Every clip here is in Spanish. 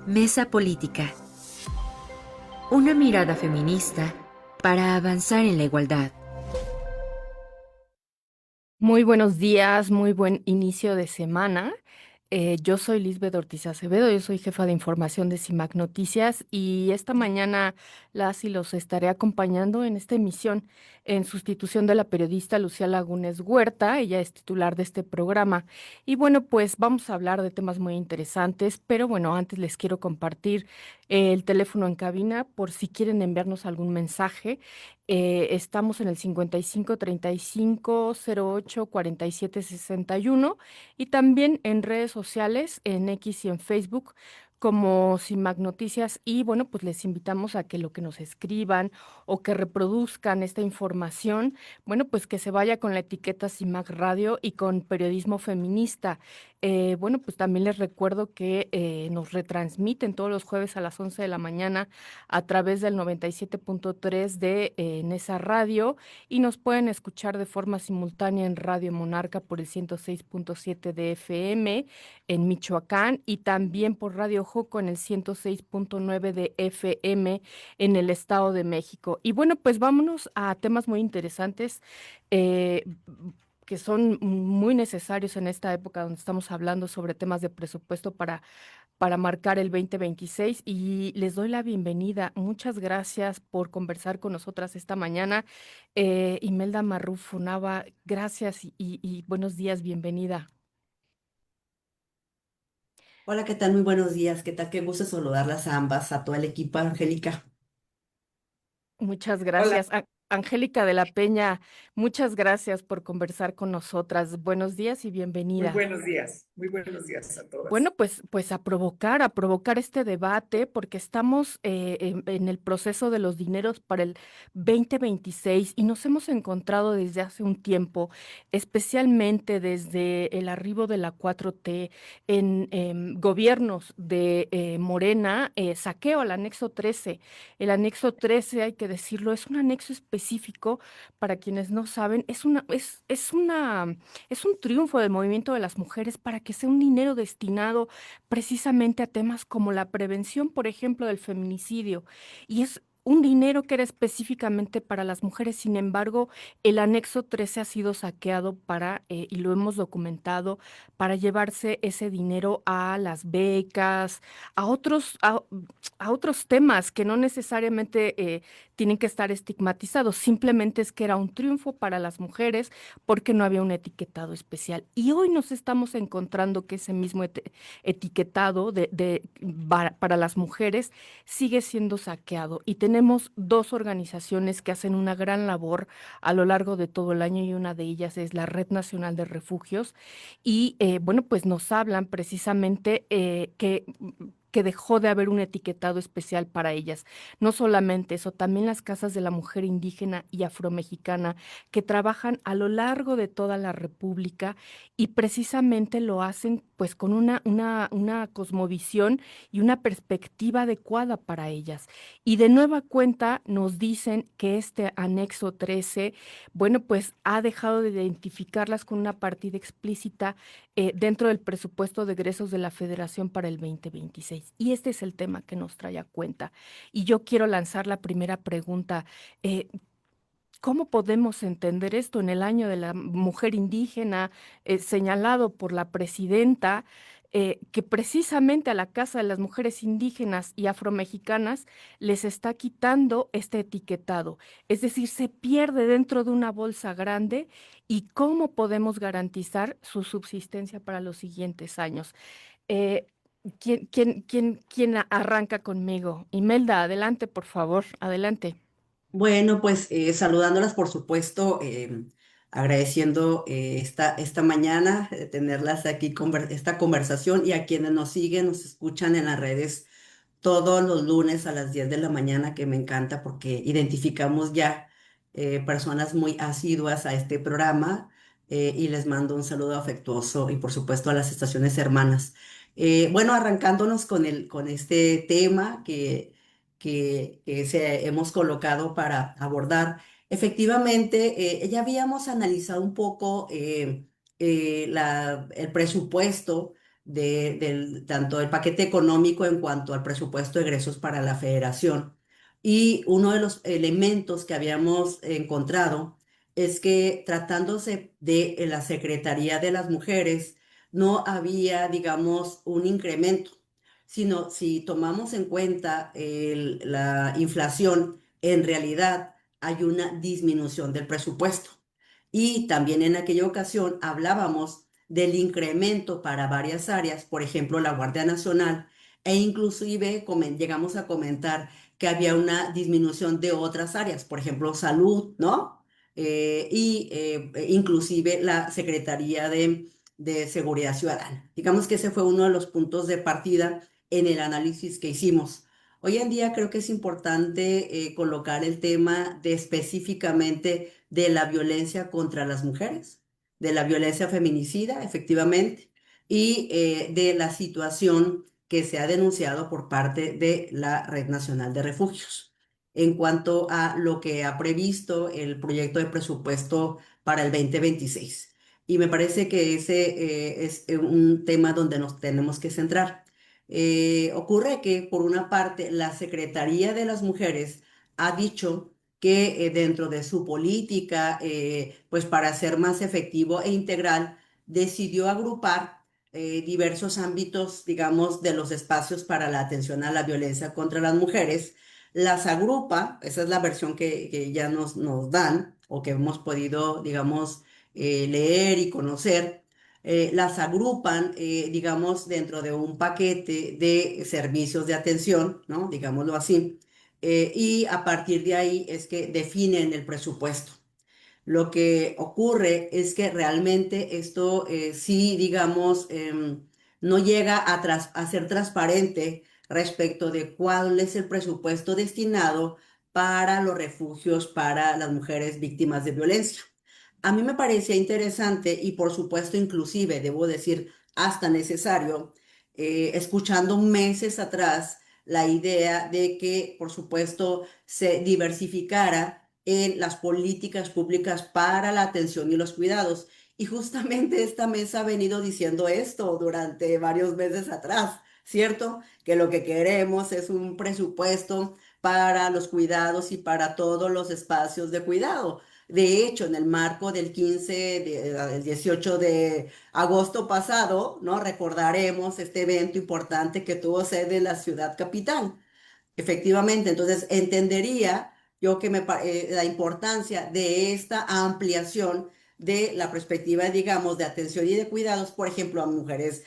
Mesa Política. Una mirada feminista para avanzar en la igualdad. Muy buenos días, muy buen inicio de semana. Yo soy Lisbeth Ortiz Acevedo, yo soy jefa de información de CIMAC Noticias y esta mañana las y los estaré acompañando en esta emisión en sustitución de la periodista Lucía Lagunes Huerta. Ella es titular de este programa. Y bueno, pues vamos a hablar de temas muy interesantes, pero bueno, antes les quiero compartir el teléfono en cabina por si quieren enviarnos algún mensaje. Estamos en el 55 35 08 47 61 y también en redes sociales, en X y en Facebook, como CIMAC Noticias. Y bueno, pues les invitamos a que lo que nos escriban o que reproduzcan esta información, bueno, pues que se vaya con la etiqueta CIMAC Radio y con periodismo feminista. Bueno, pues también les recuerdo que nos retransmiten todos los jueves a las 11 de la mañana a través del 97.3 de Nesa Radio y nos pueden escuchar de forma simultánea en Radio Monarca por el 106.7 de FM en Michoacán y también por Radio Joco en el 106.9 de FM en el Estado de México. Y bueno, pues vámonos a temas muy interesantes. eh, que son muy necesarios en esta época donde estamos hablando sobre temas de presupuesto para marcar el 2026 y les doy la bienvenida. Muchas gracias por conversar con nosotras esta mañana. Imelda Marrufo Nava, gracias y buenos días, bienvenida. Hola, ¿qué tal? Muy buenos días. ¿Qué tal? Qué gusto saludarlas a ambas, a todo el equipo, Angélica. Muchas Hola, gracias. Angélica de la Peña, muchas gracias por conversar con nosotras. Buenos días y bienvenida. muy buenos días a todas. Bueno, pues a provocar este debate, porque estamos en el proceso de los dineros para el 2026 y nos hemos encontrado desde hace un tiempo, especialmente desde el arribo de la 4T en gobiernos de Morena, saqueo al anexo 13. El anexo 13, hay que decirlo, es un anexo específico para quienes no saben, es un triunfo del movimiento de las mujeres para que sea un dinero destinado precisamente a temas como la prevención, por ejemplo, del feminicidio. Y es un dinero que era específicamente para las mujeres. Sin embargo, el anexo 13 ha sido saqueado y lo hemos documentado, para llevarse ese dinero a las becas, a a otros temas que no necesariamente tienen que estar estigmatizados. Simplemente es que era un triunfo para las mujeres porque no había un etiquetado especial. Y hoy nos estamos encontrando que ese mismo etiquetado para las mujeres sigue siendo saqueado. Y tenemos dos organizaciones que hacen una gran labor a lo largo de todo el año y una de ellas es la Red Nacional de Refugios. Y bueno, pues nos hablan precisamente que dejó de haber un etiquetado especial para ellas. No solamente eso, también las casas de la mujer indígena y afromexicana que trabajan a lo largo de toda la República y precisamente lo hacen pues con una cosmovisión y una perspectiva adecuada para ellas. Y de nueva cuenta nos dicen que este anexo 13, bueno, pues ha dejado de identificarlas con una partida explícita dentro del presupuesto de egresos de la Federación para el 2026. Y este es el tema que nos trae a cuenta. Y yo quiero lanzar la primera pregunta. eh, ¿Cómo podemos entender esto en el año de la mujer indígena, señalado por la presidenta, que precisamente a la Casa de las Mujeres Indígenas y Afromexicanas les está quitando este etiquetado? Es decir, se pierde dentro de una bolsa grande y cómo podemos garantizar su subsistencia para los siguientes años. Eh, ¿Quién arranca conmigo? Imelda, adelante, por favor, adelante. Bueno, pues saludándolas, por supuesto, agradeciendo esta mañana tenerlas aquí, esta conversación y a quienes nos siguen, nos escuchan en las redes todos los lunes a las 10 de la mañana, que me encanta porque identificamos ya personas muy asiduas a este programa y les mando un saludo afectuoso y por supuesto a las estaciones hermanas. Bueno, arrancándonos con este tema que hemos colocado para abordar. Efectivamente, ya habíamos analizado un poco el presupuesto tanto del paquete económico en cuanto al presupuesto de egresos para la federación. Y uno de los elementos que habíamos encontrado es que tratándose de la Secretaría de las Mujeres, no había, digamos, un incremento, sino si tomamos en cuenta la inflación, en realidad hay una disminución del presupuesto. Y también en aquella ocasión hablábamos del incremento para varias áreas, por ejemplo, la Guardia Nacional, e inclusive llegamos a comentar que había una disminución de otras áreas, por ejemplo, salud, ¿no? Inclusive la Secretaría de Seguridad Ciudadana. Digamos que ese fue uno de los puntos de partida en el análisis que hicimos. Hoy en día creo que es importante colocar el tema de específicamente de la violencia contra las mujeres, de la violencia feminicida, efectivamente, y de la situación que se ha denunciado por parte de la Red Nacional de Refugios en cuanto a lo que ha previsto el proyecto de presupuesto para el 2026. Y me parece que ese es un tema donde nos tenemos que centrar. Ocurre que, por una parte, la Secretaría de las Mujeres ha dicho que dentro de su política, pues para ser más efectivo e integral, decidió agrupar diversos ámbitos, digamos, de los espacios para la atención a la violencia contra las mujeres. Las agrupa, esa es la versión que ya nos dan o que hemos podido, digamos, leer y conocer. Las agrupan, digamos, dentro de un paquete de servicios de atención, ¿no? Digámoslo así, y a partir de ahí es que definen el presupuesto. Lo que ocurre es que realmente esto sí, digamos, no llega a ser transparente respecto de cuál es el presupuesto destinado para los refugios para las mujeres víctimas de violencia. A mí me parecía interesante y por supuesto inclusive, debo decir, hasta necesario, escuchando meses atrás la idea de que, por supuesto, se diversificara en las políticas públicas para la atención y los cuidados. Y justamente esta mesa ha venido diciendo esto durante varios meses atrás, ¿cierto? Que lo que queremos es un presupuesto para los cuidados y para todos los espacios de cuidado. De hecho, en el marco del 18 de agosto pasado, ¿no? Recordaremos este evento importante que tuvo sede en la ciudad capital. Efectivamente, entonces entendería yo que la importancia de esta ampliación de la perspectiva, digamos, de atención y de cuidados, por ejemplo, a mujeres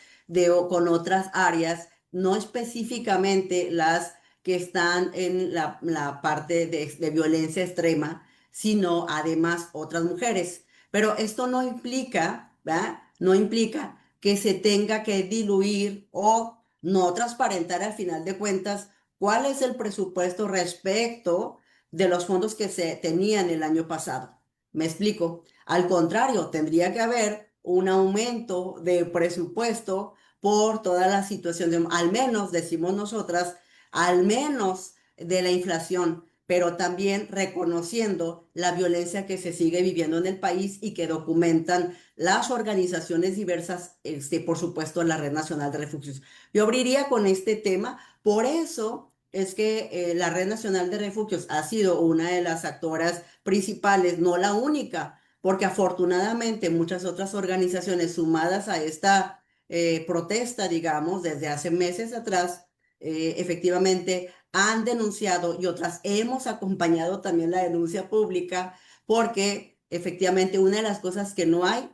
con otras áreas, no específicamente las que están en la parte de violencia extrema, sino además otras mujeres. Pero esto no implica, ¿verdad? No implica que se tenga que diluir o no transparentar al final de cuentas cuál es el presupuesto respecto de los fondos que se tenían el año pasado. Me explico. Al contrario, tendría que haber un aumento de presupuesto por toda la situación, al menos, decimos nosotras, al menos de la inflación, pero también reconociendo la violencia que se sigue viviendo en el país y que documentan las organizaciones diversas, por supuesto, la Red Nacional de Refugios. Yo abriría con este tema, por eso es que la Red Nacional de Refugios ha sido una de las actoras principales, no la única, porque afortunadamente muchas otras organizaciones sumadas a esta protesta, digamos, desde hace meses atrás, efectivamente han denunciado y otras hemos acompañado también la denuncia pública porque efectivamente una de las cosas que no hay,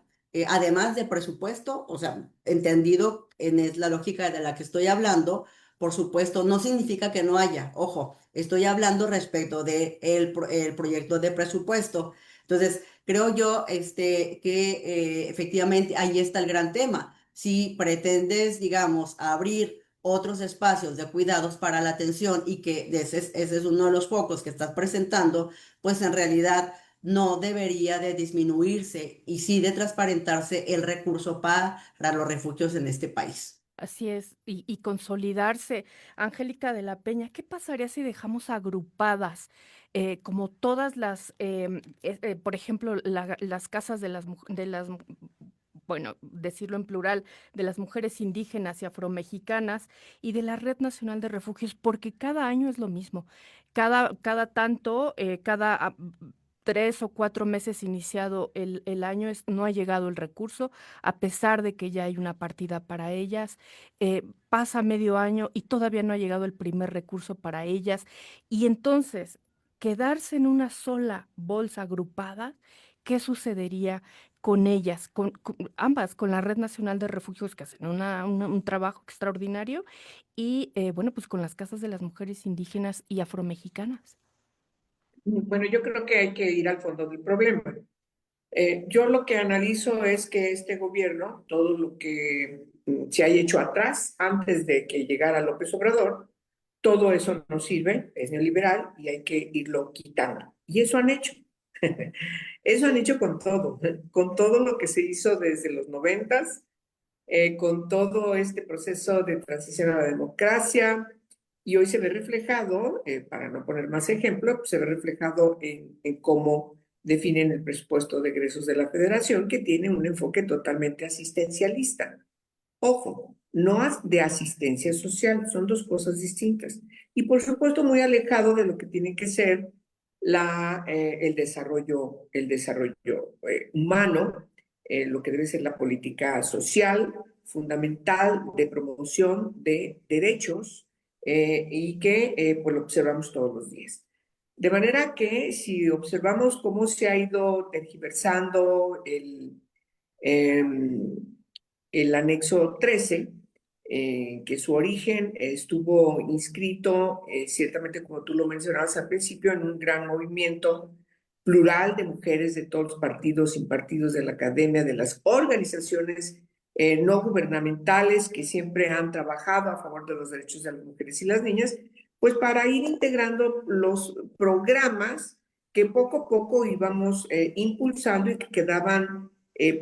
además de presupuesto, o sea, entendido en la lógica de la que estoy hablando, por supuesto, no significa que no haya. Ojo, estoy hablando respecto de el proyecto de presupuesto. Entonces, creo yo que efectivamente ahí está el gran tema. Si pretendes, digamos, abrir otros espacios de cuidados para la atención y que ese es uno de los focos que estás presentando, pues en realidad no debería de disminuirse y sí de transparentarse el recurso para los refugios en este país. Así es, y consolidarse. Angélica de la Peña, ¿qué pasaría si dejamos agrupadas como todas las, por ejemplo, las casas de las bueno, decirlo en plural, de las mujeres indígenas y afromexicanas y de la Red Nacional de Refugios, porque cada año es lo mismo. Cada tanto, cada 3 o 4 meses iniciado el año, no ha llegado el recurso, a pesar de que ya hay una partida para ellas. Pasa medio año y todavía no ha llegado el primer recurso para ellas. Y entonces, quedarse en una sola bolsa agrupada, ¿qué sucedería con ellas, con ambas, con la Red Nacional de Refugios, que hacen un trabajo extraordinario, y bueno, pues con las casas de las mujeres indígenas y afromexicanas? Bueno, yo creo que hay que ir al fondo del problema. Yo lo que analizo es que este gobierno, todo lo que se haya hecho atrás, antes de que llegara López Obrador, todo eso no sirve, es neoliberal y hay que irlo quitando. Y eso han hecho. Eso han hecho con todo lo que se hizo desde los 90, con todo este proceso de transición a la democracia, y hoy se ve reflejado, para no poner más ejemplo, se ve reflejado en cómo definen el presupuesto de egresos de la Federación, que tiene un enfoque totalmente asistencialista. Ojo, no de asistencia social, son dos cosas distintas. Y por supuesto muy alejado de lo que tiene que ser el desarrollo humano, lo que debe ser la política social fundamental de promoción de derechos, y que pues lo observamos todos los días. De manera que si observamos cómo se ha ido tergiversando el anexo 13, que su origen estuvo inscrito, ciertamente como tú lo mencionabas al principio, en un gran movimiento plural de mujeres de todos los partidos y partidos de la academia, de las organizaciones no gubernamentales que siempre han trabajado a favor de los derechos de las mujeres y las niñas, pues para ir integrando los programas que poco a poco íbamos impulsando y que quedaban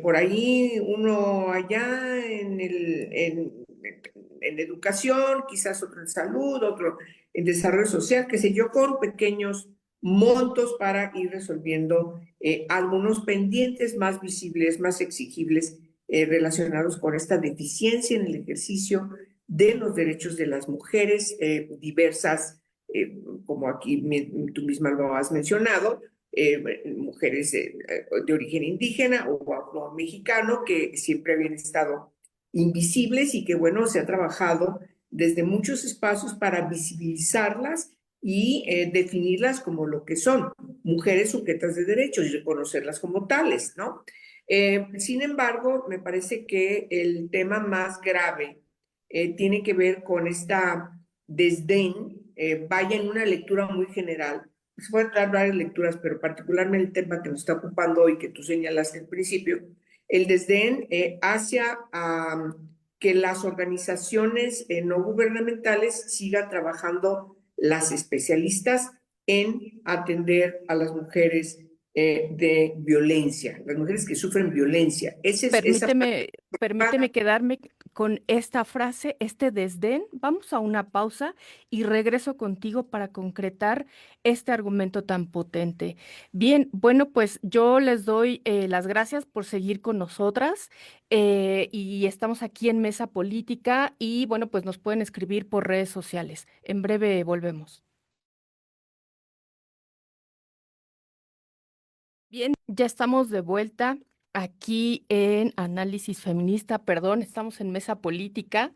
por ahí, uno allá en educación, quizás otro en salud, otro en desarrollo social, qué sé yo, con pequeños montos para ir resolviendo algunos pendientes más visibles, más exigibles, relacionados con esta deficiencia en el ejercicio de los derechos de las mujeres diversas, como aquí tú misma lo has mencionado, mujeres de origen indígena o afro-mexicano que siempre habían estado invisibles y que, bueno, se ha trabajado desde muchos espacios para visibilizarlas y definirlas como lo que son, mujeres sujetas de derechos, y reconocerlas como tales, ¿no? Sin embargo, me parece que el tema más grave tiene que ver con esta desdén, vaya en una lectura muy general. Se pueden dar varias lecturas, pero particularmente el tema que nos está ocupando hoy, que tú señalaste al principio, el desdén hacia que las organizaciones no gubernamentales sigan trabajando las especialistas en atender a las mujeres de violencia, las mujeres que sufren violencia. Permíteme quedarme con esta frase, este desdén. Vamos a una pausa y regreso contigo para concretar este argumento tan potente. Bien, bueno, pues yo les doy las gracias por seguir con nosotras, y estamos aquí en Mesa Política y bueno, pues nos pueden escribir por redes sociales. En breve volvemos. Bien, ya estamos de vuelta aquí en Análisis Feminista, perdón, estamos en Mesa Política,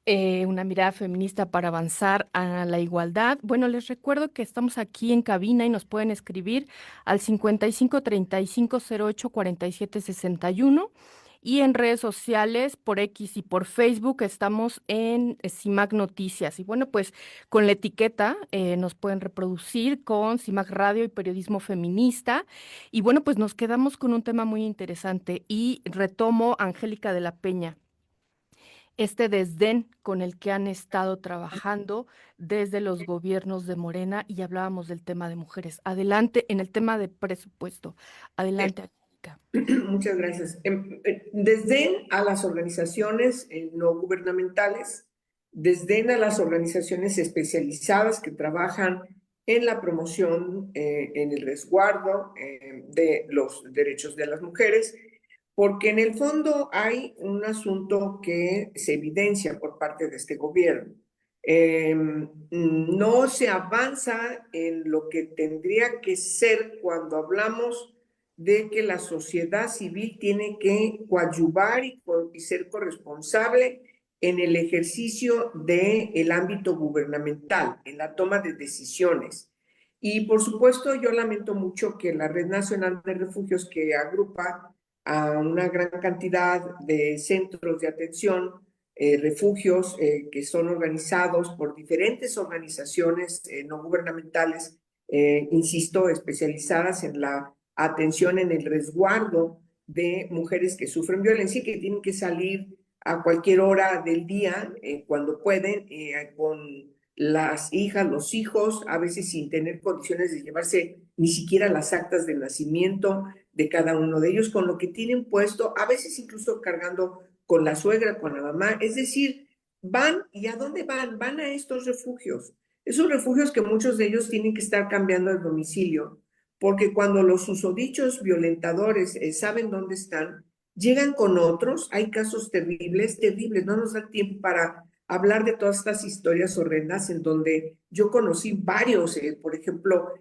una mirada feminista para avanzar a la igualdad. Bueno, les recuerdo que estamos aquí en cabina y nos pueden escribir al 5535084761. Y en redes sociales, por X y por Facebook, estamos en CIMAC Noticias. Y bueno, pues con la etiqueta nos pueden reproducir con CIMAC Radio y Periodismo Feminista. Y bueno, pues nos quedamos con un tema muy interesante y retomo Angélica de la Peña, este desdén con el que han estado trabajando desde los gobiernos de Morena, y hablábamos del tema de mujeres. Adelante, en el tema de presupuesto. Adelante, Angélica. Muchas gracias. Desdén a las organizaciones no gubernamentales, desdén a las organizaciones especializadas que trabajan en la promoción, en el resguardo de los derechos de las mujeres, porque en el fondo hay un asunto que se evidencia por parte de este gobierno. No se avanza en lo que tendría que ser cuando hablamos de que la sociedad civil tiene que coadyuvar y ser corresponsable en el ejercicio del ámbito gubernamental, en la toma de decisiones. Y por supuesto, yo lamento mucho que la Red Nacional de Refugios, que agrupa a una gran cantidad de centros de atención, refugios que son organizados por diferentes organizaciones no gubernamentales, insisto, especializadas en la atención, en el resguardo de mujeres que sufren violencia y que tienen que salir a cualquier hora del día, cuando pueden, con las hijas, los hijos, a veces sin tener condiciones de llevarse ni siquiera las actas de nacimiento de cada uno de ellos, con lo que tienen puesto, a veces incluso cargando con la suegra, con la mamá. Es decir, van, ¿y a dónde van? Van a estos refugios. Esos refugios que muchos de ellos tienen que estar cambiando de domicilio, porque cuando los susodichos violentadores saben dónde están, llegan con otros. Hay casos terribles, terribles. No nos da tiempo para hablar de todas estas historias horrendas en donde yo conocí varios, por ejemplo,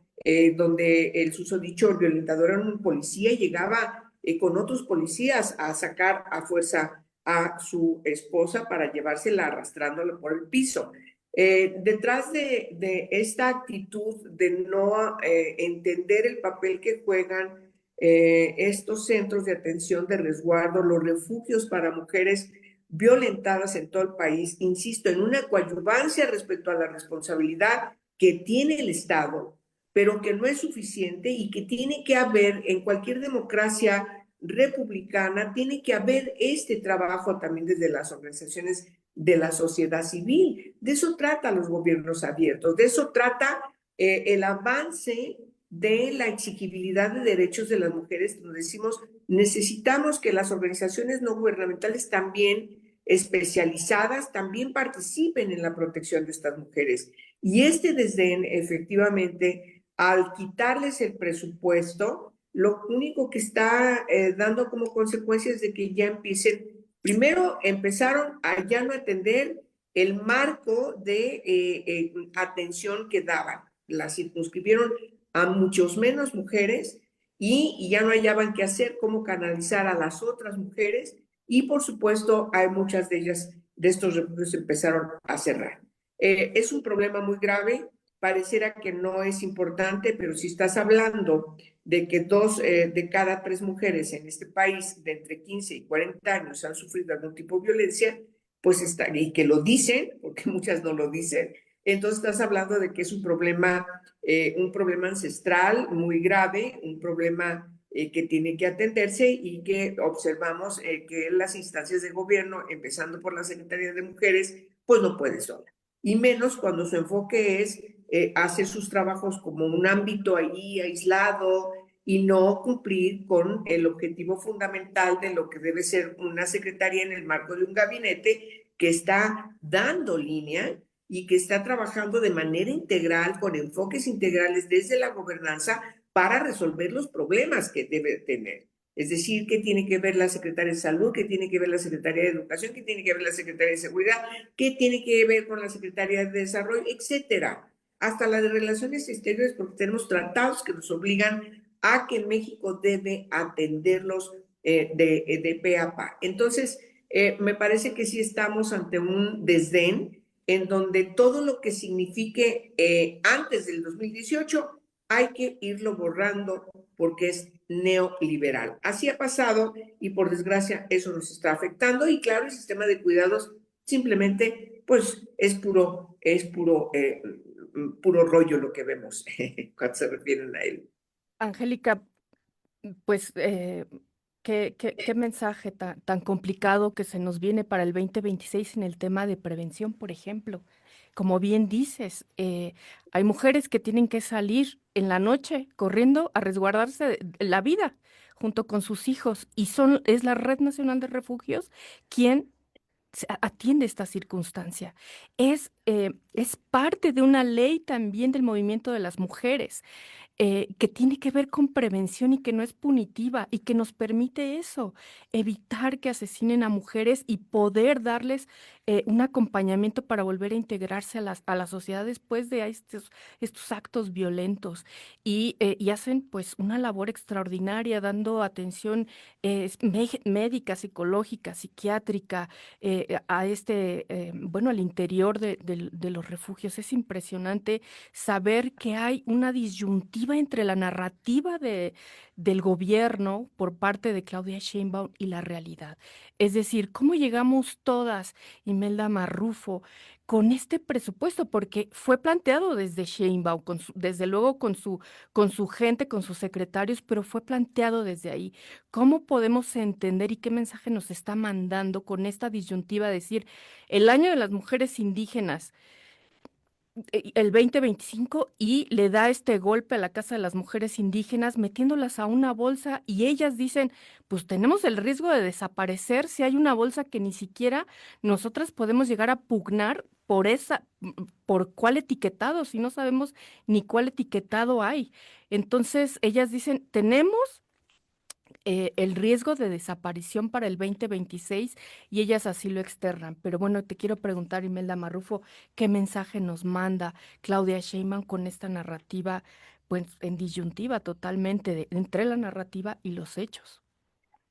donde el susodicho violentador era un policía y llegaba con otros policías a sacar a fuerza a su esposa para llevársela arrastrándola por el piso. Detrás de esta actitud de no entender el papel que juegan estos centros de atención de resguardo, los refugios para mujeres violentadas en todo el país, insisto, en una coadyuvancia respecto a la responsabilidad que tiene el Estado, pero que no es suficiente y que tiene que haber en cualquier democracia republicana, tiene que haber este trabajo también desde las organizaciones de la sociedad civil. De eso trata los gobiernos abiertos, de eso trata el avance de la exigibilidad de derechos de las mujeres, donde decimos, necesitamos que las organizaciones no gubernamentales también especializadas también participen en la protección de estas mujeres. Y este desdén, efectivamente, al quitarles el presupuesto, lo único que está dando como consecuencia es de que ya empiecen, primero empezaron a ya no atender el marco de atención que daban, la circunscribieron a muchos menos mujeres y ya no hallaban qué hacer, cómo canalizar a las otras mujeres y por supuesto hay muchas de ellas, de estos refugios empezaron a cerrar. Es un problema muy grave, pareciera que no es importante, pero si estás hablando de que 2 de cada 3 mujeres en este país de entre 15 y 40 años han sufrido algún tipo de violencia, pues está, y que lo dicen, porque muchas no lo dicen, entonces estás hablando de que es un problema ancestral muy grave, un problema que tiene que atenderse y que observamos que las instancias de gobierno, empezando por la Secretaría de Mujeres, pues no puede sola. Y menos cuando su enfoque es hacer sus trabajos como un ámbito ahí aislado y no cumplir con el objetivo fundamental de lo que debe ser una secretaría en el marco de un gabinete que está dando línea y que está trabajando de manera integral, con enfoques integrales desde la gobernanza para resolver los problemas que debe tener. Es decir, ¿qué tiene que ver la Secretaría de Salud? ¿Qué tiene que ver la Secretaría de Educación? ¿Qué tiene que ver la Secretaría de Seguridad? ¿Qué tiene que ver con la Secretaría de Desarrollo? Etcétera. Hasta la de Relaciones Exteriores, porque tenemos tratados que nos obligan a que México debe atenderlos de pe a pa. Entonces, me parece que sí estamos ante un desdén en donde todo lo que signifique antes del 2018 hay que irlo borrando porque es neoliberal. Así ha pasado y por desgracia eso nos está afectando y claro, el sistema de cuidados simplemente pues es puro rollo lo que vemos cuando se refieren a él. Angélica, pues qué mensaje tan complicado que se nos viene para el 2026 en el tema de prevención, por ejemplo. Como bien dices, hay mujeres que tienen que salir en la noche corriendo a resguardarse de la vida junto con sus hijos y es la Red Nacional de Refugios quien atiende esta circunstancia. Es parte de una ley también del movimiento de las mujeres. que tiene que ver con prevención y que no es punitiva y que nos permite eso, evitar que asesinen a mujeres y poder darles un acompañamiento para volver a integrarse a la sociedad después de estos actos violentos. Y hacen pues una labor extraordinaria dando atención médica, psicológica, psiquiátrica bueno, al interior de los refugios. Es impresionante saber que hay una disyuntiva entre la narrativa del gobierno por parte de Claudia Sheinbaum y la realidad. Es decir, ¿cómo llegamos todas, Imelda Marrufo, con este presupuesto? Porque fue planteado desde Sheinbaum, desde luego con su gente, con sus secretarios, pero fue planteado desde ahí. ¿Cómo podemos entender y qué mensaje nos está mandando con esta disyuntiva de decir el año de las mujeres indígenas, el 2025, y le da este golpe a la Casa de las Mujeres Indígenas metiéndolas a una bolsa y ellas dicen, pues tenemos el riesgo de desaparecer si hay una bolsa que ni siquiera nosotras podemos llegar a pugnar por cuál etiquetado, si no sabemos ni cuál etiquetado hay? Entonces ellas dicen, tenemos el riesgo de desaparición para el 2026 y ellas así lo externan. Pero bueno, te quiero preguntar, Imelda Marrufo, ¿qué mensaje nos manda Claudia Sheinbaum con esta narrativa, pues en disyuntiva totalmente entre la narrativa y los hechos?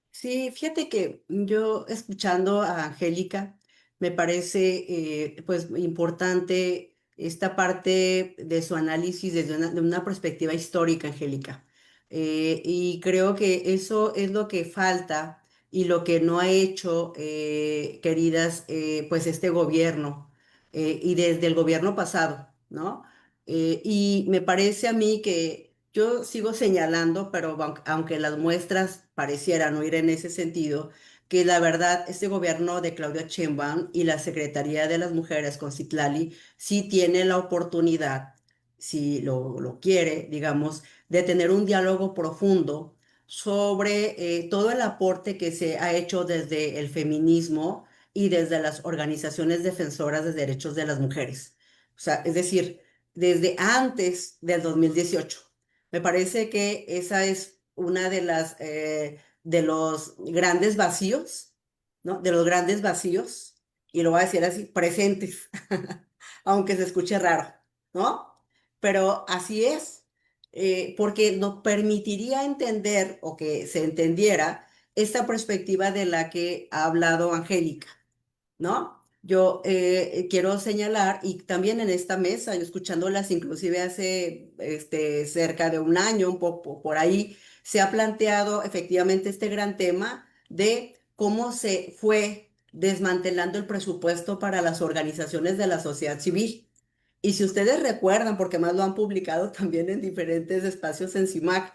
Sí, fíjate que yo escuchando a Angélica me parece pues importante esta parte de su análisis desde de una perspectiva histórica, Angélica. Y creo que eso es lo que falta y lo que no ha hecho, queridas, pues este gobierno y desde el gobierno pasado, ¿no? Y me parece a mí que yo sigo señalando, pero aunque las muestras parecieran no ir en ese sentido, que la verdad este gobierno de Claudia Sheinbaum y la Secretaría de las Mujeres con Citlali sí tiene la oportunidad, si lo quiere, digamos, de tener un diálogo profundo sobre todo el aporte que se ha hecho desde el feminismo y desde las organizaciones defensoras de derechos de las mujeres. O sea, es decir, desde antes del 2018. Me parece que esa es una de de los grandes vacíos, ¿no? De los grandes vacíos, y lo voy a decir así, presentes, aunque se escuche raro, ¿no? Pero así es, porque nos permitiría entender o que se entendiera esta perspectiva de la que ha hablado Angélica, ¿no? Yo quiero señalar, y también en esta mesa, yo escuchándolas inclusive hace cerca de un año, un poco por ahí, se ha planteado efectivamente este gran tema de cómo se fue desmantelando el presupuesto para las organizaciones de la sociedad civil. Y si ustedes recuerdan, porque más lo han publicado también en diferentes espacios en CIMAC,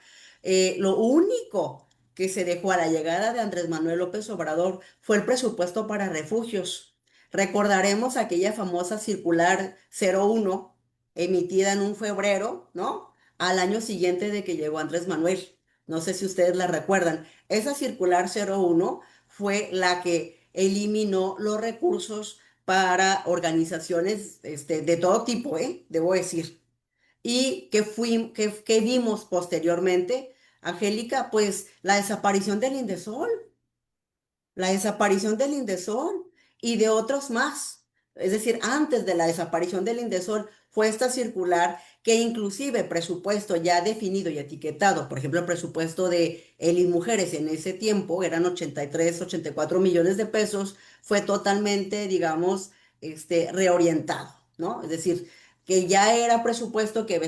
lo único que se dejó a la llegada de Andrés Manuel López Obrador fue el presupuesto para refugios. Recordaremos aquella famosa circular 01 emitida en un febrero, ¿no? Al año siguiente de que llegó Andrés Manuel. No sé si ustedes la recuerdan. Esa circular 01 fue la que eliminó los recursos para organizaciones de todo tipo, debo decir. Y que vimos posteriormente, Angélica, pues la desaparición del Indesol, la desaparición del Indesol y de otros más. Es decir, antes de la desaparición del Indesol fue esta circular que inclusive presupuesto ya definido y etiquetado, por ejemplo, el presupuesto de Elis Mujeres en ese tiempo eran 83, 84 millones de pesos, fue totalmente, digamos, reorientado, ¿no? Es decir, que ya era presupuesto que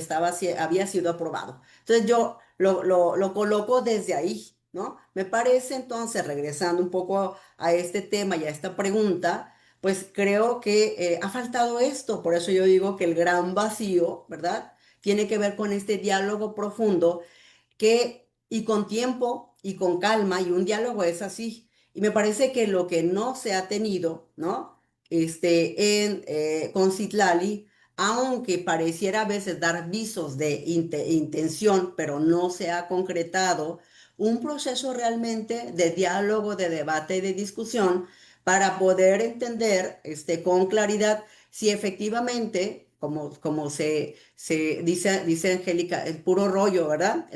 había sido aprobado. Entonces yo lo coloco desde ahí, ¿no? Me parece entonces, regresando un poco a este tema y a esta pregunta, pues creo que ha faltado esto, por eso yo digo que el gran vacío, ¿verdad? Tiene que ver con este diálogo profundo y con tiempo y con calma, y un diálogo es así. Y me parece que lo que no se ha tenido, ¿no? Con Citlali, aunque pareciera a veces dar visos de intención, pero no se ha concretado un proceso realmente de diálogo, de debate y de discusión para poder entender con claridad si efectivamente, como se dice Angélica, el puro rollo, ¿verdad?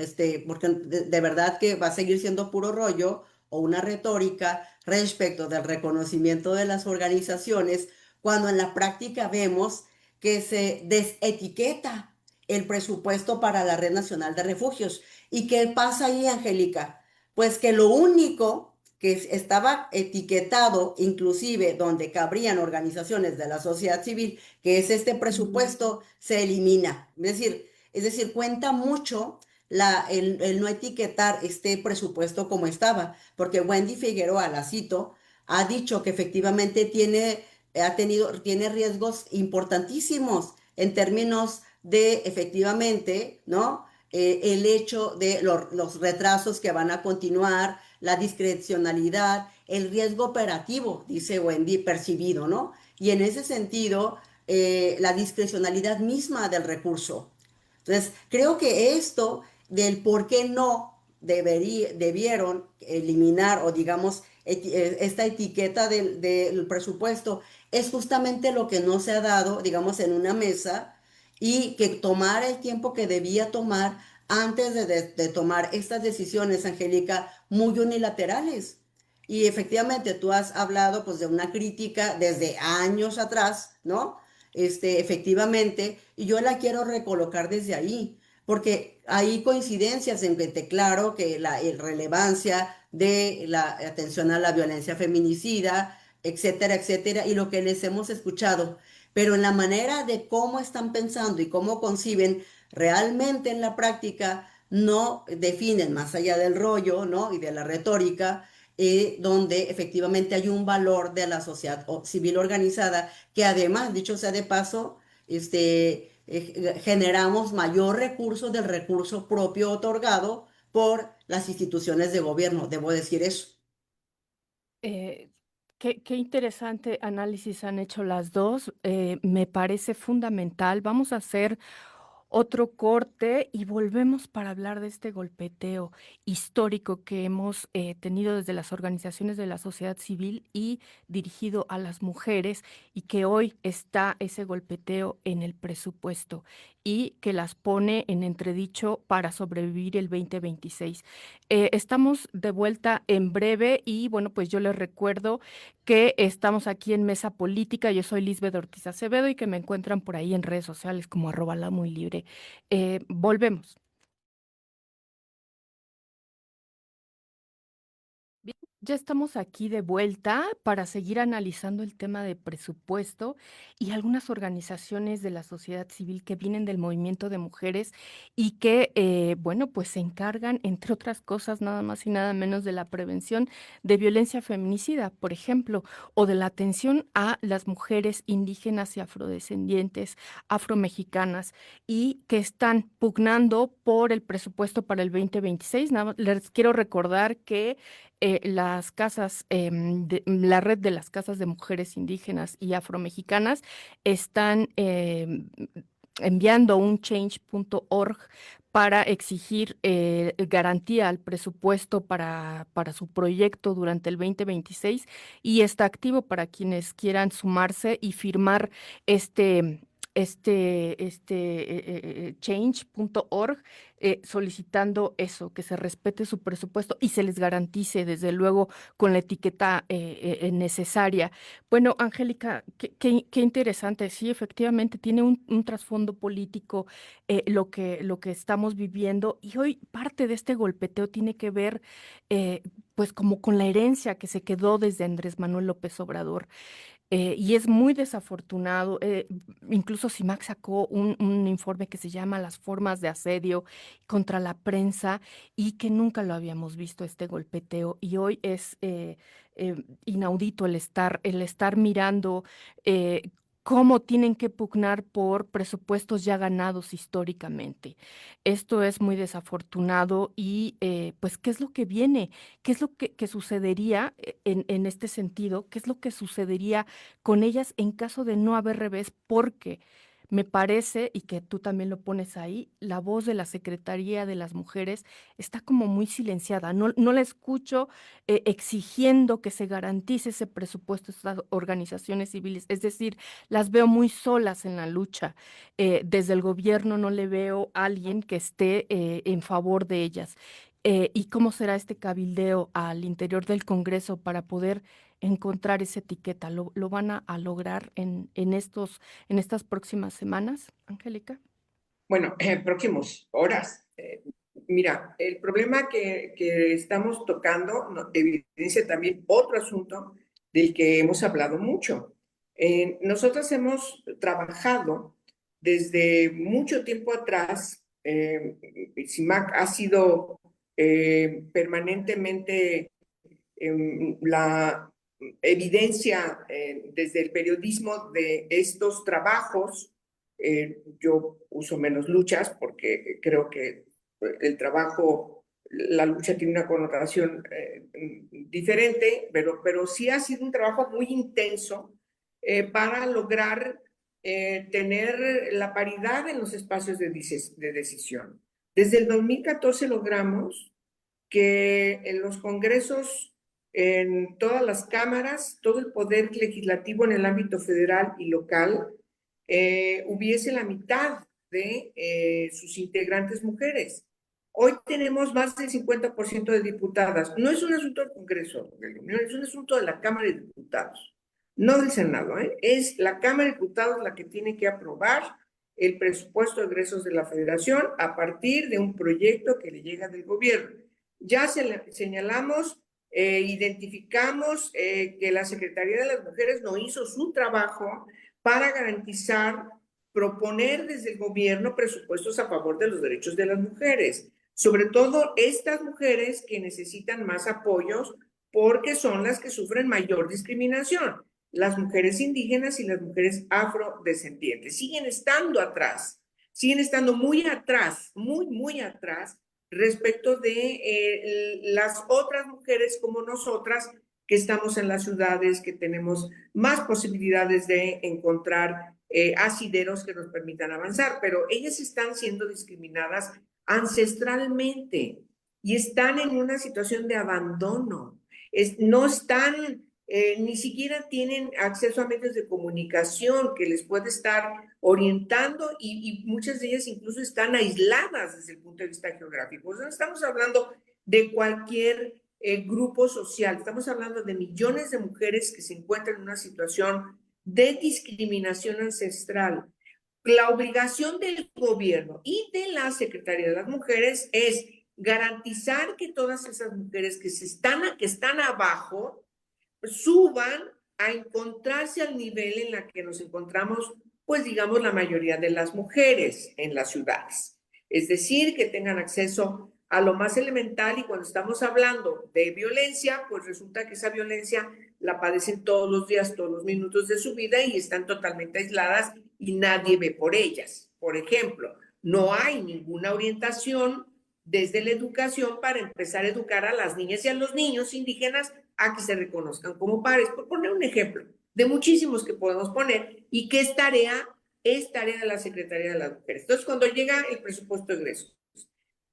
Porque de verdad que va a seguir siendo puro rollo o una retórica respecto del reconocimiento de las organizaciones, cuando en la práctica vemos que se desetiqueta el presupuesto para la Red Nacional de Refugios. ¿Y qué pasa ahí, Angélica? Pues que lo único que estaba etiquetado, inclusive donde cabrían organizaciones de la sociedad civil, que es este presupuesto, se elimina. Es decir, cuenta mucho el no etiquetar este presupuesto como estaba, porque Wendy Figueroa, la cito, ha dicho que efectivamente tiene riesgos importantísimos en términos de efectivamente, ¿no? El hecho de los retrasos que van a continuar, la discrecionalidad, el riesgo operativo, dice Wendy, percibido, ¿no? Y en ese sentido, la discrecionalidad misma del recurso. Entonces, creo que esto del por qué no debieron eliminar o digamos esta etiqueta del presupuesto es justamente lo que no se ha dado, digamos, en una mesa y que tomar el tiempo que debía tomar antes de tomar estas decisiones, Angélica, muy unilaterales. Y efectivamente tú has hablado pues de una crítica desde años atrás, ¿no? Efectivamente, y yo la quiero recolocar desde ahí, porque hay coincidencias en que te claro que la relevancia de la atención a la violencia feminicida, etcétera, etcétera, y lo que les hemos escuchado, pero en la manera de cómo están pensando y cómo conciben realmente en la práctica, no definen más allá del rollo, ¿no? Y de la retórica, donde efectivamente hay un valor de la sociedad civil organizada, que además, dicho sea de paso, generamos mayor recurso del recurso propio otorgado por las instituciones de gobierno, debo decir eso. Eh, qué interesante análisis han hecho las dos. Me parece fundamental. Vamos a hacer otro corte y volvemos para hablar de este golpeteo histórico que hemos tenido desde las organizaciones de la sociedad civil y dirigido a las mujeres y que hoy está ese golpeteo en el presupuesto y que las pone en entredicho para sobrevivir el 2026. Estamos de vuelta en breve y bueno, pues yo les recuerdo que estamos aquí en Mesa Política. Yo soy Lisbeth Ortiz Acevedo y que me encuentran por ahí en redes sociales como @la muy libre. Volvemos. Bien, ya estamos aquí de vuelta para seguir analizando el tema de presupuesto y algunas organizaciones de la sociedad civil que vienen del movimiento de mujeres y que, bueno, pues se encargan, entre otras cosas, nada más y nada menos de la prevención de violencia feminicida, por ejemplo, o de la atención a las mujeres indígenas y afrodescendientes, afromexicanas, y que están pugnando por el presupuesto para el 2026. Nada más les quiero recordar que las casas, la red de las casas de mujeres indígenas y afromexicanas están enviando un change.org para exigir garantía al presupuesto para su proyecto durante el 2026 y está activo para quienes quieran sumarse y firmar change.org solicitando eso, que se respete su presupuesto y se les garantice, desde luego, con la etiqueta necesaria. Bueno, Angélica, qué interesante. Sí, efectivamente, tiene un trasfondo político lo que estamos viviendo y hoy parte de este golpeteo tiene que ver, pues, como con la herencia que se quedó desde Andrés Manuel López Obrador. Y es muy desafortunado. Incluso CIMAC sacó un informe que se llama Las formas de asedio contra la prensa y que nunca lo habíamos visto este golpeteo. Y hoy es inaudito el estar mirando cómo tienen que pugnar por presupuestos ya ganados históricamente. Esto es muy desafortunado y pues, ¿qué es lo que viene? ¿Qué es lo que sucedería en este sentido? ¿Qué es lo que sucedería con ellas en caso de no haber revés? Porque Me parece, y que tú también lo pones ahí, la voz de la Secretaría de las Mujeres está como muy silenciada. No la escucho exigiendo que se garantice ese presupuesto a estas organizaciones civiles. Es decir, las veo muy solas en la lucha. Desde el gobierno no le veo a alguien que esté en favor de ellas. ¿Y cómo será este cabildeo al interior del Congreso para poder encontrar esa etiqueta? ¿Lo van a lograr en estas próximas semanas, Angélica? Bueno, próximos horas. Mira, el problema que estamos tocando evidencia también otro asunto del que hemos hablado mucho. Nosotros hemos trabajado desde mucho tiempo atrás. CIMAC ha sido permanentemente la evidencia desde el periodismo de estos trabajos. Yo uso menos luchas porque creo que el trabajo, la lucha tiene una connotación diferente, pero sí ha sido un trabajo muy intenso para lograr tener la paridad en los espacios de decisión. Desde el 2014 logramos que en los congresos, en todas las cámaras, todo el poder legislativo en el ámbito federal y local, hubiese la mitad de sus integrantes mujeres. Hoy tenemos más del 50% de diputadas. No es un asunto del Congreso de la Unión, es un asunto de la Cámara de Diputados, no del Senado, ¿eh? Es la Cámara de Diputados la que tiene que aprobar el presupuesto de egresos de la Federación a partir de un proyecto que le llega del gobierno. Ya señalamos, identificamos que la Secretaría de las Mujeres no hizo su trabajo para garantizar, proponer desde el gobierno presupuestos a favor de los derechos de las mujeres, sobre todo estas mujeres que necesitan más apoyos porque son las que sufren mayor discriminación. Las mujeres indígenas y las mujeres afrodescendientes siguen estando atrás, siguen estando muy atrás, muy atrás respecto de las otras mujeres como nosotras que estamos en las ciudades, que tenemos más posibilidades de encontrar asideros que nos permitan avanzar, pero ellas están siendo discriminadas ancestralmente y están en una situación de abandono. No están, ni siquiera tienen acceso a medios de comunicación que les puede estar orientando y muchas de ellas incluso están aisladas desde el punto de vista geográfico. No estamos hablando de cualquier grupo social, estamos hablando de millones de mujeres que se encuentran en una situación de discriminación ancestral. La obligación del gobierno y de la Secretaría de las Mujeres es garantizar que todas esas mujeres que están abajo suban a encontrarse al nivel en la que nos encontramos, pues digamos, la mayoría de las mujeres en las ciudades. Es decir, que tengan acceso a lo más elemental, y cuando estamos hablando de violencia, pues resulta que esa violencia la padecen todos los días, todos los minutos de su vida y están totalmente aisladas y nadie ve por ellas. Por ejemplo, no hay ninguna orientación desde la educación para empezar a educar a las niñas y a los niños indígenas a que se reconozcan como pares, por poner un ejemplo de muchísimos que podemos poner y que es tarea de la Secretaría de las Mujeres. Entonces, cuando llega el presupuesto de egresos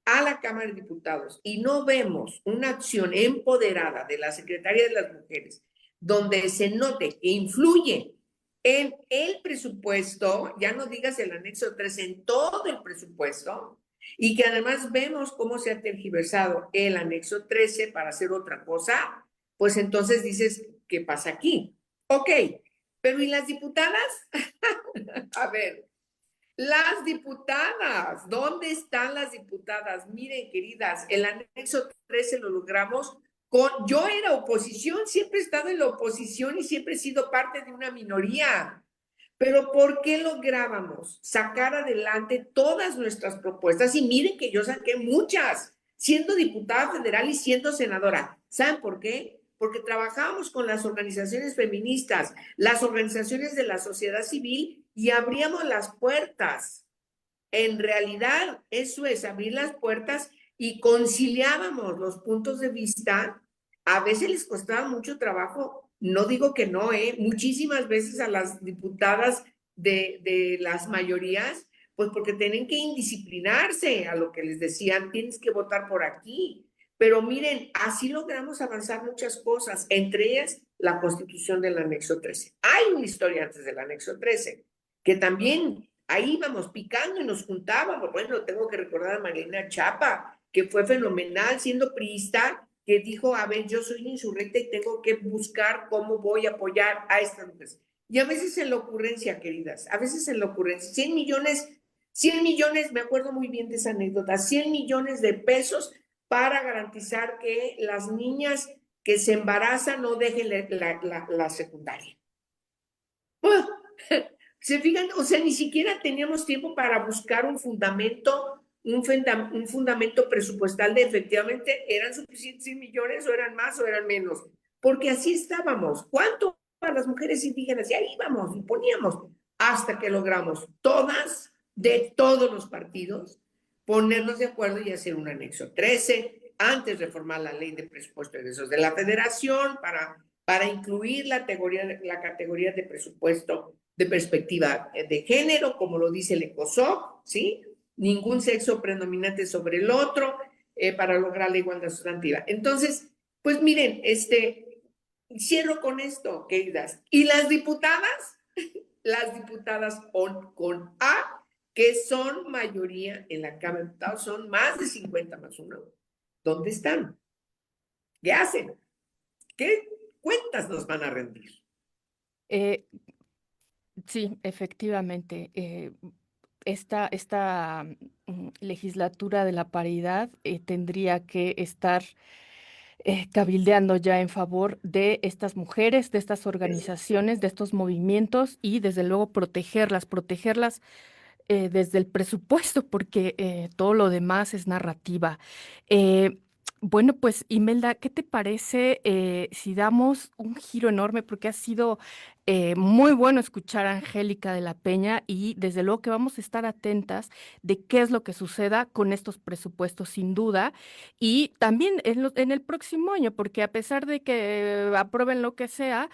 a la Cámara de Diputados y no vemos una acción empoderada de la Secretaría de las Mujeres donde se note que influye en el presupuesto, ya no digas el anexo 3, en todo el presupuesto, y que además vemos cómo se ha tergiversado el anexo 13 para hacer otra cosa, pues entonces dices, ¿qué pasa aquí? Ok, pero ¿y las diputadas? A ver, las diputadas, ¿dónde están las diputadas? Miren, queridas, el anexo 13 lo logramos yo era oposición, siempre he estado en la oposición y siempre he sido parte de una minoría. Pero ¿por qué lográbamos sacar adelante todas nuestras propuestas? Y miren que yo saqué muchas, siendo diputada federal y siendo senadora. ¿Saben por qué? Porque trabajábamos con las organizaciones feministas, las organizaciones de la sociedad civil y abríamos las puertas. En realidad, eso es abrir las puertas y conciliábamos los puntos de vista. A veces les costaba mucho trabajo, no digo que no, muchísimas veces a las diputadas de las mayorías, pues porque tienen que indisciplinarse a lo que les decían, tienes que votar por aquí. Pero miren, así logramos avanzar muchas cosas, entre ellas la constitución del anexo 13. Hay una historia antes del anexo 13, que también ahí íbamos picando y nos juntábamos. Bueno, tengo que recordar a Magdalena Chapa, que fue fenomenal siendo priista, que dijo, a ver, yo soy insurrecta y tengo que buscar cómo voy a apoyar a estas mujeres. Y a veces en la ocurrencia, queridas, a veces en la ocurrencia, 100 millones, me acuerdo muy bien de esa anécdota, 100 millones de pesos para garantizar que las niñas que se embarazan no dejen la secundaria. ¿Se fijan? O sea, ni siquiera teníamos tiempo para buscar un fundamento presupuestal de efectivamente eran suficientes 100 millones o eran más o eran menos. Porque así estábamos. ¿Cuánto para las mujeres indígenas? Y ahí íbamos y poníamos hasta que logramos todas, de todos los partidos, ponernos de acuerdo y hacer un anexo 13, antes reformar la ley de presupuesto de egresos de la federación para incluir la categoría de presupuesto de perspectiva de género, como lo dice el ECOSOC, ¿sí? Ningún sexo predominante sobre el otro, para lograr la igualdad sustantiva. Entonces, pues miren, cierro con esto, queridas. Y las diputadas con A, que son mayoría en la Cámara de Diputados, son más de 50 más uno. ¿Dónde están? ¿Qué hacen? ¿Qué cuentas nos van a rendir? Sí, efectivamente. Esta legislatura de la paridad tendría que estar cabildeando ya en favor de estas mujeres, de estas organizaciones, de estos movimientos y desde luego protegerlas desde el presupuesto, porque todo lo demás es narrativa. Eh, bueno, pues Imelda, ¿qué te parece si damos un giro enorme? Porque ha sido muy bueno escuchar a Angélica de la Peña y desde luego que vamos a estar atentas de qué es lo que suceda con estos presupuestos, sin duda, y también en el próximo año, porque a pesar de que aprueben lo que sea,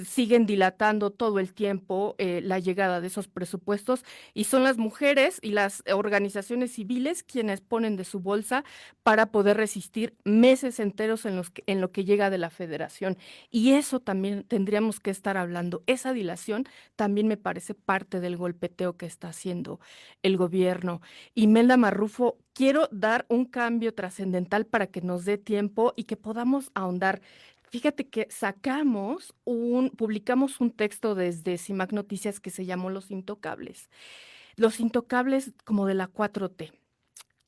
siguen dilatando todo el tiempo la llegada de esos presupuestos y son las mujeres y las organizaciones civiles quienes ponen de su bolsa para poder resistir meses enteros en lo que llega de la federación. Y eso también tendríamos que estar hablando. Esa dilación también me parece parte del golpeteo que está haciendo el gobierno. Imelda Marrufo, quiero dar un cambio trascendental para que nos dé tiempo y que podamos ahondar. Fíjate que publicamos un texto desde CIMAC Noticias que se llamó Los Intocables como de la 4T.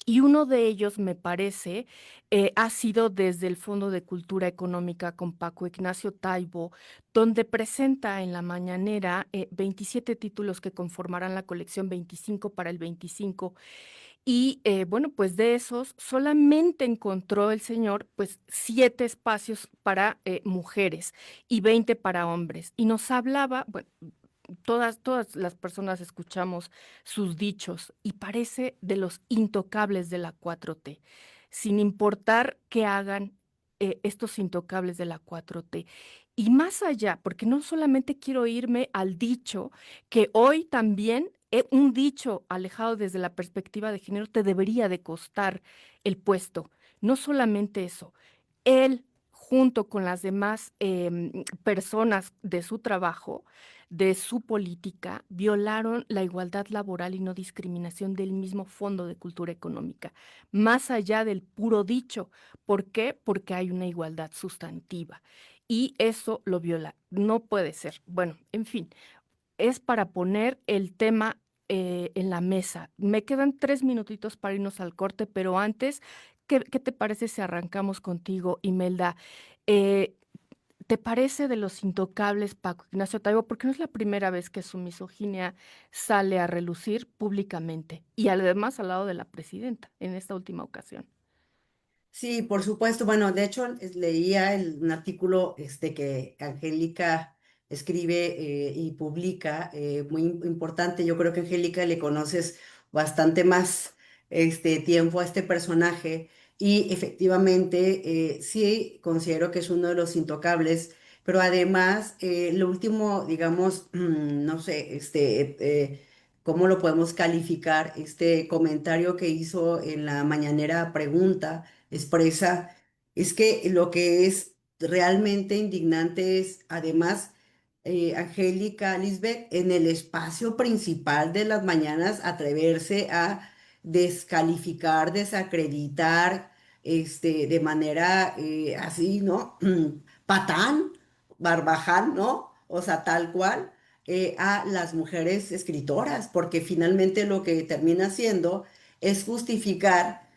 Y uno de ellos, me parece, ha sido desde el Fondo de Cultura Económica con Paco Ignacio Taibo, donde presenta en la mañanera 27 títulos que conformarán la colección 25 para el 25. Y bueno, pues de esos solamente encontró el señor pues 7 espacios para mujeres y 20 para hombres. Y nos hablaba, bueno, todas las personas escuchamos sus dichos y parece de los intocables de la 4T, sin importar qué hagan estos intocables de la 4T. Y más allá, porque no solamente quiero irme al dicho, que hoy también un dicho alejado desde la perspectiva de género te debería de costar el puesto. No solamente eso, él junto con las demás personas de su trabajo, de su política, violaron la igualdad laboral y no discriminación del mismo Fondo de Cultura Económica, más allá del puro dicho. ¿Por qué? Porque hay una igualdad sustantiva y eso lo viola. No puede ser. Bueno, en fin, es para poner el tema en la mesa. Me quedan 3 minutitos para irnos al corte, pero antes, ¿qué te parece si arrancamos contigo, Imelda? Eh, ¿Te parece de los intocables, Paco Ignacio Taibo? Porque no es la primera vez que su misoginia sale a relucir públicamente y además al lado de la presidenta en esta última ocasión. Sí, por supuesto. Bueno, de hecho, leía un artículo que Angélica escribe y publica, muy importante. Yo creo que Angélica le conoces bastante más tiempo a este personaje y efectivamente sí considero que es uno de los intocables pero además, lo último, digamos, no sé, ¿cómo lo podemos calificar? Este comentario que hizo en la mañanera pregunta expresa, es que lo que es realmente indignante es, además, Angélica Lisbeth, en el espacio principal de las mañanas, atreverse a descalificar, desacreditar, de manera así, ¿no? Patán, barbaján, ¿no? O sea, tal cual, a las mujeres escritoras, porque finalmente lo que termina haciendo es justificar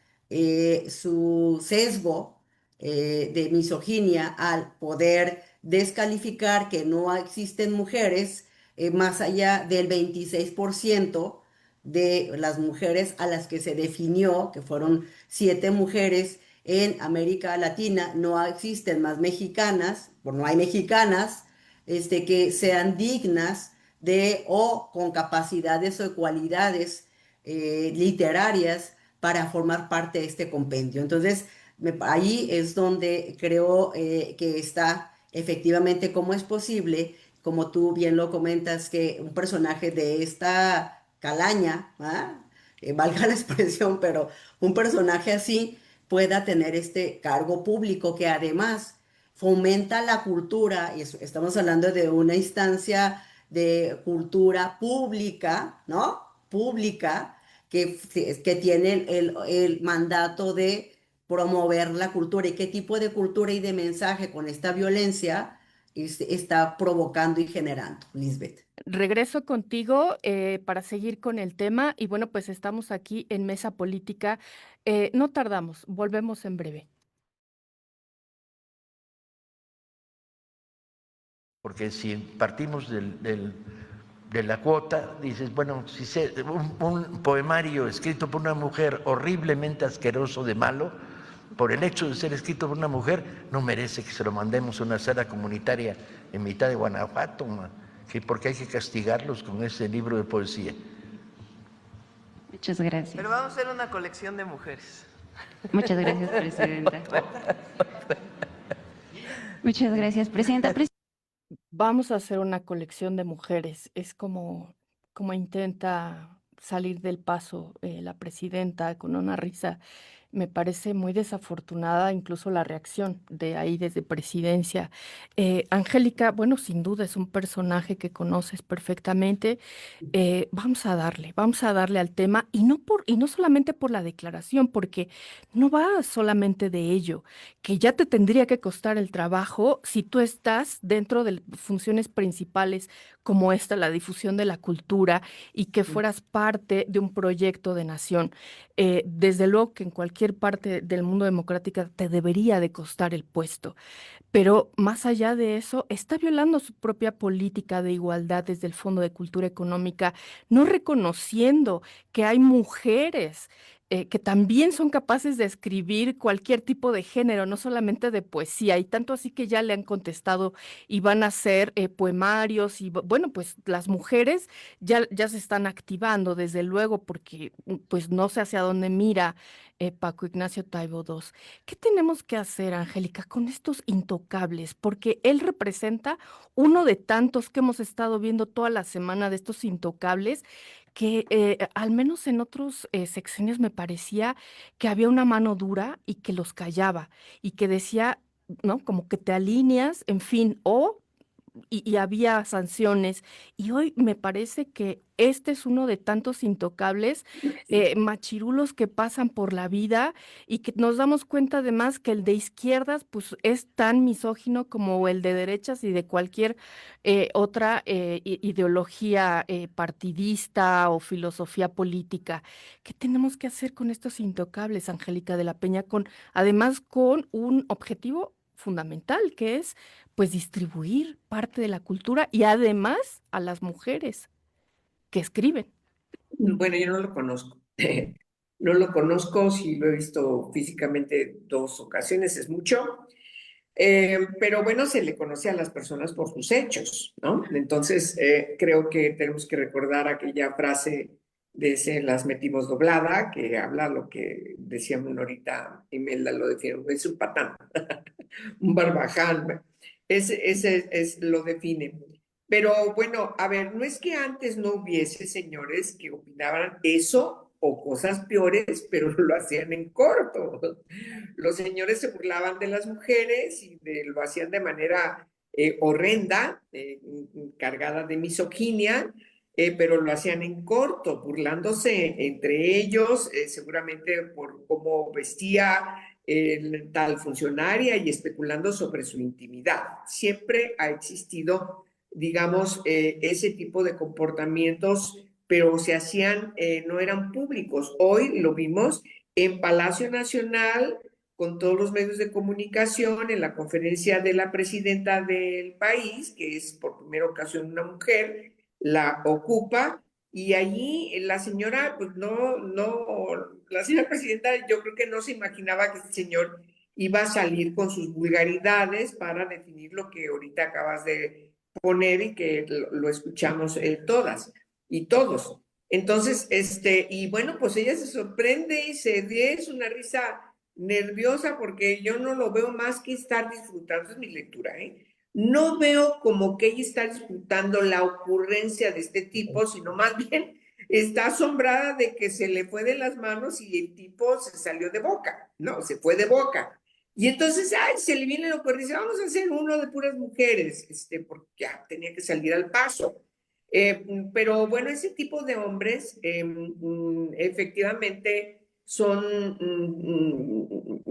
su sesgo de misoginia al poder descalificar que no existen mujeres más allá del 26% de las mujeres a las que se definió, que fueron 7 mujeres en América Latina, no existen más mexicanas, pues no hay mexicanas, que sean dignas de o con capacidades o cualidades literarias para formar parte de este compendio. Entonces, ahí es donde creo que está efectivamente cómo es posible, como tú bien lo comentas, que un personaje de esta calaña, ¿ah? Valga la expresión, pero un personaje así pueda tener este cargo público que además fomenta la cultura, y estamos hablando de una instancia de cultura pública, ¿no? Pública, que tiene el mandato de promover la cultura y qué tipo de cultura y de mensaje con esta violencia está provocando y generando, Lisbeth. Regreso contigo para seguir con el tema y bueno, pues estamos aquí en Mesa Política. No tardamos, volvemos en breve. Porque si partimos de la cuota, dices, bueno, si un poemario escrito por una mujer horriblemente asqueroso de malo, por el hecho de ser escrito por una mujer, no merece que se lo mandemos a una sala comunitaria en mitad de Guanajuato, porque hay que castigarlos con ese libro de poesía. Muchas gracias. Pero vamos a hacer una colección de mujeres. Muchas gracias, presidenta. Muchas gracias, presidenta. Vamos a hacer una colección de mujeres. Es como intenta salir del paso la presidenta con una risa. Me parece muy desafortunada incluso la reacción de ahí desde presidencia. Angélica, bueno, sin duda es un personaje que conoces perfectamente. Vamos a darle al tema y no solamente por la declaración, porque no va solamente de ello, que ya te tendría que costar el trabajo si tú estás dentro de funciones principales como esta, la difusión de la cultura y que fueras parte de un proyecto de nación. Desde luego que en cualquier parte del mundo democrático te debería de costar el puesto. Pero más allá de eso, está violando su propia política de igualdad desde el Fondo de Cultura Económica, no reconociendo que hay mujeres que también son capaces de escribir cualquier tipo de género, no solamente de poesía, y tanto así que ya le han contestado y van a hacer poemarios y bueno, pues las mujeres ya se están activando, desde luego, porque pues no sé hacia dónde mira Paco Ignacio Taibo II. ¿Qué tenemos que hacer, Angélica, con estos intocables? Porque él representa uno de tantos que hemos estado viendo toda la semana de estos intocables, que al menos en otros sexenios me parecía que había una mano dura y que los callaba y que decía, ¿no? Como que te alineas, en fin, y había sanciones. Y hoy me parece que este es uno de tantos intocables, machirulos que pasan por la vida y que nos damos cuenta además que el de izquierdas pues es tan misógino como el de derechas y de cualquier otra ideología partidista o filosofía política. ¿Qué tenemos que hacer con estos intocables, Angélica de la Peña, además con un objetivo fundamental que es pues distribuir parte de la cultura y además a las mujeres que escriben? Bueno, yo no lo conozco. No lo conozco, sí lo he visto físicamente 2 ocasiones, es mucho. Pero bueno, se le conoce a las personas por sus hechos, ¿no? Entonces, creo que tenemos que recordar aquella frase de se las metimos doblada, que habla lo que decíamos ahorita, Imelda lo definió, es un patán, un barbaján. Ese lo define. Pero bueno, a ver, no es que antes no hubiese señores que opinaban eso o cosas peores, pero lo hacían en corto. Los señores se burlaban de las mujeres y lo hacían de manera horrenda, cargada de misoginia, pero lo hacían en corto, burlándose entre ellos, seguramente por cómo vestía tal funcionaria y especulando sobre su intimidad. Siempre ha existido, digamos, ese tipo de comportamientos, pero se hacían, no eran públicos. Hoy lo vimos en Palacio Nacional, con todos los medios de comunicación, en la conferencia de la presidenta del país, que es por primera ocasión una mujer, la ocupa, y allí la señora, pues la señora presidenta yo creo que no se imaginaba que este señor iba a salir con sus vulgaridades para definir lo que ahorita acabas de poner y que lo escuchamos todas y todos. Entonces, y bueno, pues ella se sorprende y se ríe, es una risa nerviosa porque yo no lo veo más que estar disfrutando, es mi lectura, ¿eh? No veo como que ella está disfrutando la ocurrencia de este tipo, sino más bien está asombrada de que se le fue de las manos y el tipo se salió de boca, no, se fue de boca. Y entonces, ay, se le viene la ocurrencia, vamos a hacer uno de puras mujeres, porque ya tenía que salir al paso. Pero bueno, ese tipo de hombres efectivamente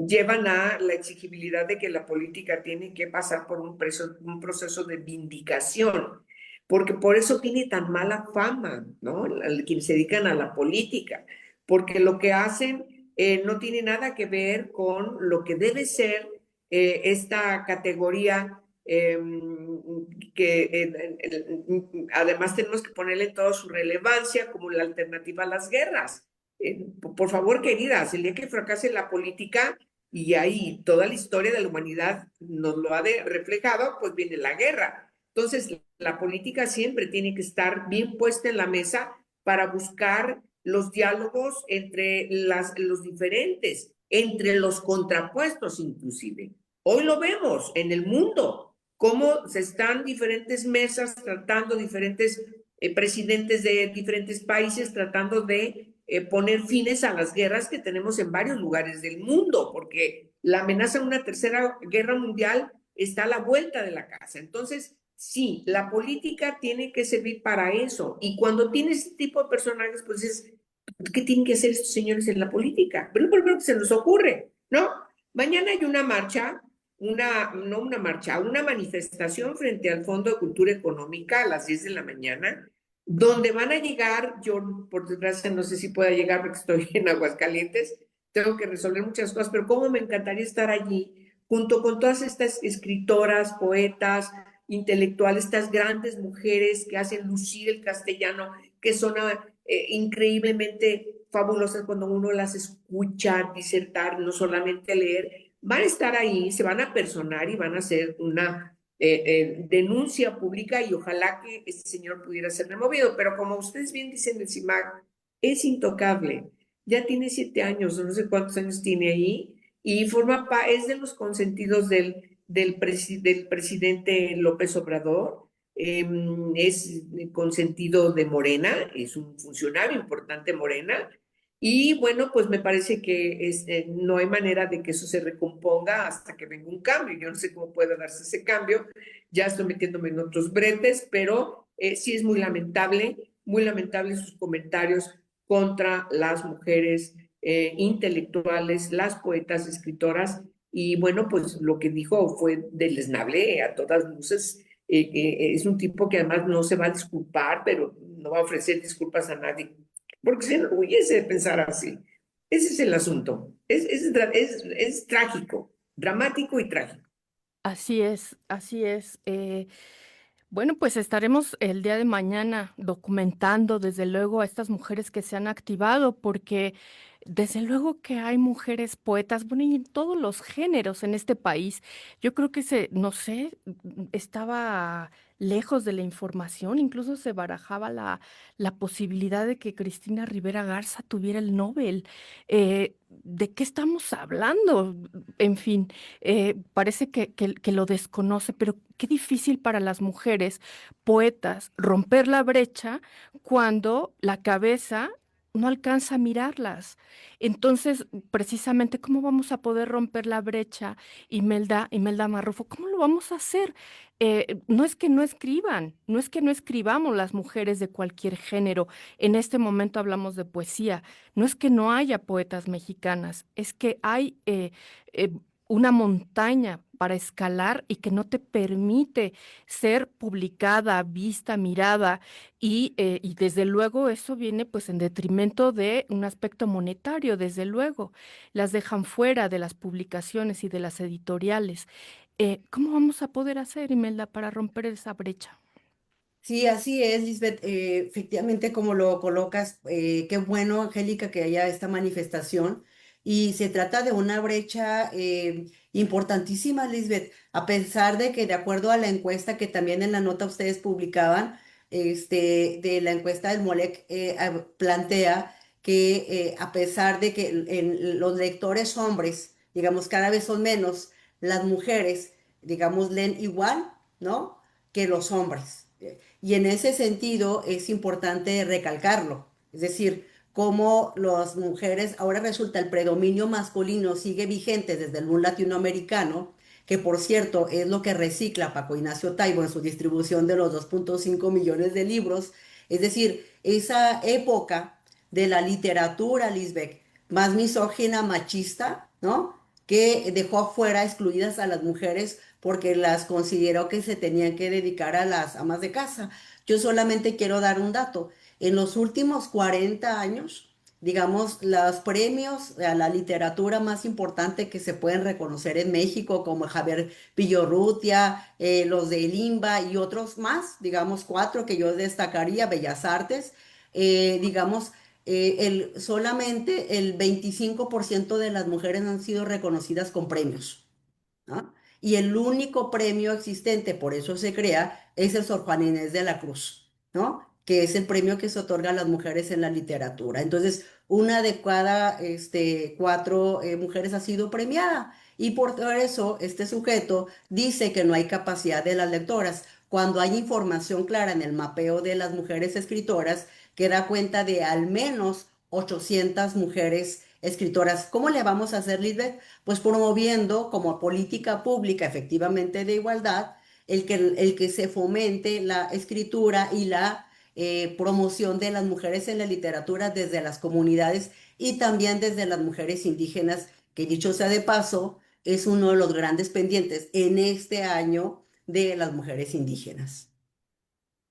llevan a la exigibilidad de que la política tiene que pasar por un proceso de vindicación, porque por eso tiene tan mala fama, ¿no? Quienes se dedican a la política, porque lo que hacen no tiene nada que ver con lo que debe ser esta categoría que además tenemos que ponerle toda su relevancia como la alternativa a las guerras. Por favor, queridas, el día que fracase la política y ahí toda la historia de la humanidad nos lo ha reflejado, pues viene la guerra. Entonces, la política siempre tiene que estar bien puesta en la mesa para buscar los diálogos entre los diferentes, entre los contrapuestos inclusive. Hoy lo vemos en el mundo, cómo se están diferentes mesas tratando, diferentes presidentes de diferentes países tratando de poner fines a las guerras que tenemos en varios lugares del mundo, porque la amenaza de una tercera guerra mundial está a la vuelta de la casa. Entonces, sí, la política tiene que servir para eso. Y cuando tienes este tipo de personajes, pues es, ¿qué tienen que hacer estos señores en la política? Pero por que se nos ocurre, ¿no? Mañana hay una marcha, una manifestación frente al Fondo de Cultura Económica a las 10 de la mañana, donde van a llegar, yo por desgracia no sé si pueda llegar porque estoy en Aguascalientes, tengo que resolver muchas cosas, pero cómo me encantaría estar allí junto con todas estas escritoras, poetas, intelectuales, estas grandes mujeres que hacen lucir el castellano, que son increíblemente fabulosas cuando uno las escucha disertar, no solamente leer, van a estar ahí, se van a personar y van a hacer una denuncia pública y ojalá que este señor pudiera ser removido, pero como ustedes bien dicen el CIMAC, es intocable, ya tiene 7 años, no sé cuántos años tiene ahí, y es de los consentidos del presidente López Obrador, es consentido de Morena, es un funcionario importante Morena, y bueno, pues me parece que no hay manera de que eso se recomponga hasta que venga un cambio. Yo no sé cómo puede darse ese cambio, ya estoy metiéndome en otros bretes, pero sí es muy lamentable sus comentarios contra las mujeres intelectuales, las poetas, escritoras, y bueno, pues lo que dijo fue deleznable a todas luces. Es un tipo que además no se va a disculpar, pero no va a ofrecer disculpas a nadie porque se enorgullece de pensar así. Ese es el asunto. Es trágico, dramático y trágico. Así es, así es. Bueno, pues estaremos el día de mañana documentando desde luego a estas mujeres que se han activado porque Desde luego que hay mujeres poetas, bueno, y en todos los géneros en este país. Yo creo que no sé, estaba lejos de la información, incluso se barajaba la posibilidad de que Cristina Rivera Garza tuviera el Nobel. ¿De qué estamos hablando? En fin, parece que lo desconoce, pero qué difícil para las mujeres poetas romper la brecha cuando la cabeza no alcanza a mirarlas. Entonces, precisamente, ¿cómo vamos a poder romper la brecha, Imelda Marrufo? ¿Cómo lo vamos a hacer? No es que no escriban, no es que no escribamos las mujeres de cualquier género. En este momento hablamos de poesía. No es que no haya poetas mexicanas, es que hay eh, una montaña para escalar y que no te permite ser publicada, vista, mirada y desde luego eso viene pues en detrimento de un aspecto monetario, desde luego. Las dejan fuera de las publicaciones y de las editoriales. ¿Cómo vamos a poder hacer, Imelda, para romper esa brecha? Sí, así es, Lisbeth. Efectivamente, como lo colocas, qué bueno, Angélica, que haya esta manifestación. Y se trata de una brecha importantísima, Lisbeth, a pesar de que de acuerdo a la encuesta que también en la nota ustedes publicaban, de la encuesta del MOLEC, plantea que a pesar de que los lectores hombres, digamos, cada vez son menos, las mujeres, digamos, leen igual, ¿no? Que los hombres. Y en ese sentido es importante recalcarlo. Es decir, cómo las mujeres, ahora resulta el predominio masculino sigue vigente desde el boom latinoamericano, que por cierto es lo que recicla Paco Ignacio Taibo en su distribución de los 2.5 millones de libros. Es decir, esa época de la literatura, Lisbeck, más misógina, machista, ¿no? Que dejó afuera, excluidas a las mujeres porque las consideró que se tenían que dedicar a las amas de casa. Yo solamente quiero dar un dato. En los últimos 40 años, digamos, los premios a la literatura más importante que se pueden reconocer en México, como Javier Villorrutia, los de Limba y otros más, digamos, cuatro que yo destacaría, Bellas Artes, digamos, solamente el 25% de las mujeres han sido reconocidas con premios, ¿no? Y el único premio existente, por eso se crea, es el Sor Juana Inés de la Cruz, ¿no? Que es el premio que se otorga a las mujeres en la literatura. Entonces, una de cada cuatro mujeres ha sido premiada. Y por eso este sujeto dice que no hay capacidad de las lectoras, cuando hay información clara en el mapeo de las mujeres escritoras que da cuenta de al menos 800 mujeres escritoras. ¿Cómo le vamos a hacer, Lisbeth? Pues promoviendo como política pública efectivamente de igualdad el que se fomente la escritura y la promoción de las mujeres en la literatura desde las comunidades y también desde las mujeres indígenas, que dicho sea de paso, es uno de los grandes pendientes en este año de las mujeres indígenas.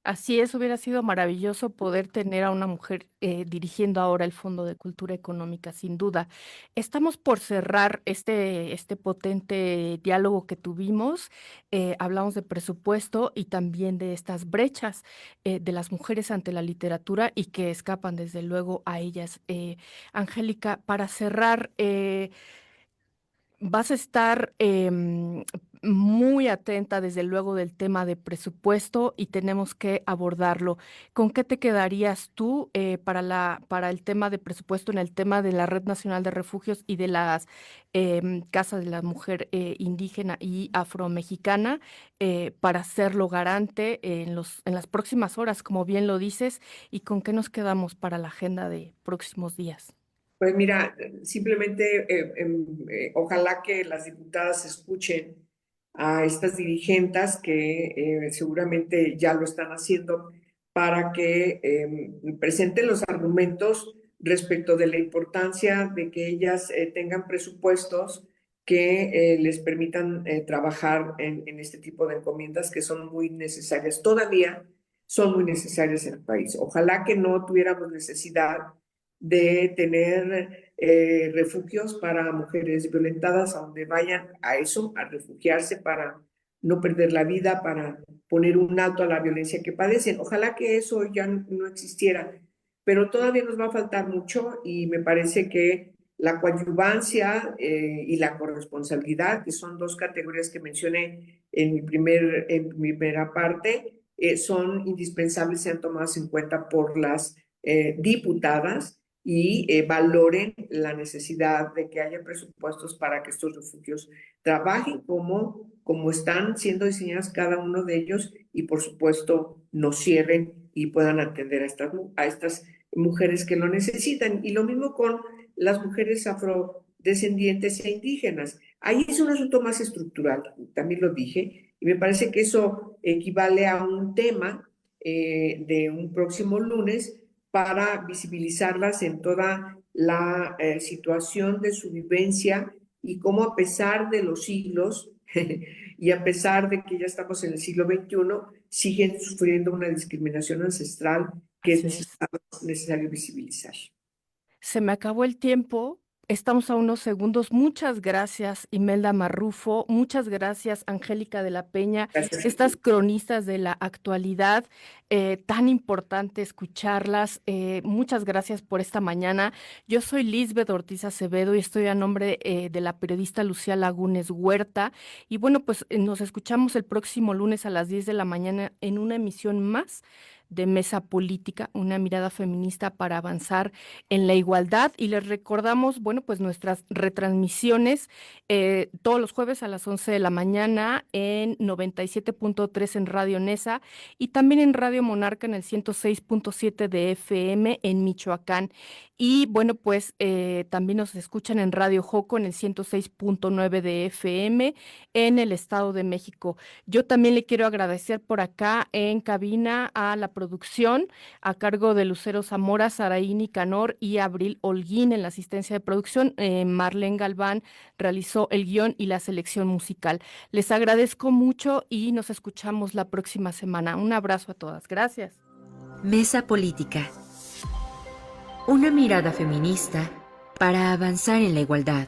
Así es, hubiera sido maravilloso poder tener a una mujer dirigiendo ahora el Fondo de Cultura Económica, sin duda. Estamos por cerrar este potente diálogo que tuvimos. Hablamos de presupuesto y también de estas brechas de las mujeres ante la literatura y que escapan desde luego a ellas. Angélica, para cerrar, vas a estar muy atenta, desde luego, del tema de presupuesto y tenemos que abordarlo. ¿Con qué te quedarías tú para el tema de presupuesto en el tema de la Red Nacional de Refugios y de las casas de la mujer indígena y afromexicana para hacerlo garante en las próximas horas, como bien lo dices, y con qué nos quedamos para la agenda de próximos días? Pues mira, simplemente ojalá que las diputadas escuchen a estas dirigentes que seguramente ya lo están haciendo para que presenten los argumentos respecto de la importancia de que ellas tengan presupuestos que les permitan trabajar en este tipo de encomiendas que son muy necesarias. Todavía son muy necesarias en el país. Ojalá que no tuviéramos necesidad de tener refugios para mujeres violentadas, a donde vayan a eso, a refugiarse para no perder la vida, para poner un alto a la violencia que padecen. Ojalá que eso ya no existiera, pero todavía nos va a faltar mucho y me parece que la coadyuvancia y la corresponsabilidad, que son dos categorías que mencioné en mi primera parte, son indispensables, sean tomadas en cuenta por las diputadas y valoren la necesidad de que haya presupuestos para que estos refugios trabajen como están siendo diseñados cada uno de ellos y por supuesto no cierren y puedan atender a estas mujeres que lo necesitan. Y lo mismo con las mujeres afrodescendientes e indígenas. Ahí es un asunto más estructural, también lo dije, y me parece que eso equivale a un tema de un próximo lunes para visibilizarlas en toda la situación de su vivencia y cómo a pesar de los siglos y a pesar de que ya estamos en el siglo XXI, siguen sufriendo una discriminación ancestral que Así es necesario visibilizar. Se me acabó el tiempo. Estamos a unos segundos. Muchas gracias, Imelda Marrufo. Muchas gracias, Angélica de la Peña. Gracias. Estas cronistas de la actualidad, tan importante escucharlas. Muchas gracias por esta mañana. Yo soy Lisbeth Ortiz Acevedo y estoy a nombre de la periodista Lucía Lagunes Huerta. Y bueno, pues nos escuchamos el próximo lunes a las 10 de la mañana en una emisión más de Mesa Política, una mirada feminista para avanzar en la igualdad. Y les recordamos, bueno, pues nuestras retransmisiones todos los jueves a las 11 de la mañana en 97.3 en Radio Nesa y también en Radio Monarca en el 106.7 de FM en Michoacán. Y bueno, pues también nos escuchan en Radio Joco en el 106.9 de FM en el Estado de México. Yo también le quiero agradecer por acá en cabina a la producción a cargo de Lucero Zamora, Saraí Canor y Abril Holguín en la asistencia de producción. Marlene Galván realizó el guión y la selección musical. Les agradezco mucho y nos escuchamos la próxima semana. Un abrazo a todas. Gracias. Mesa Política. Una mirada feminista para avanzar en la igualdad.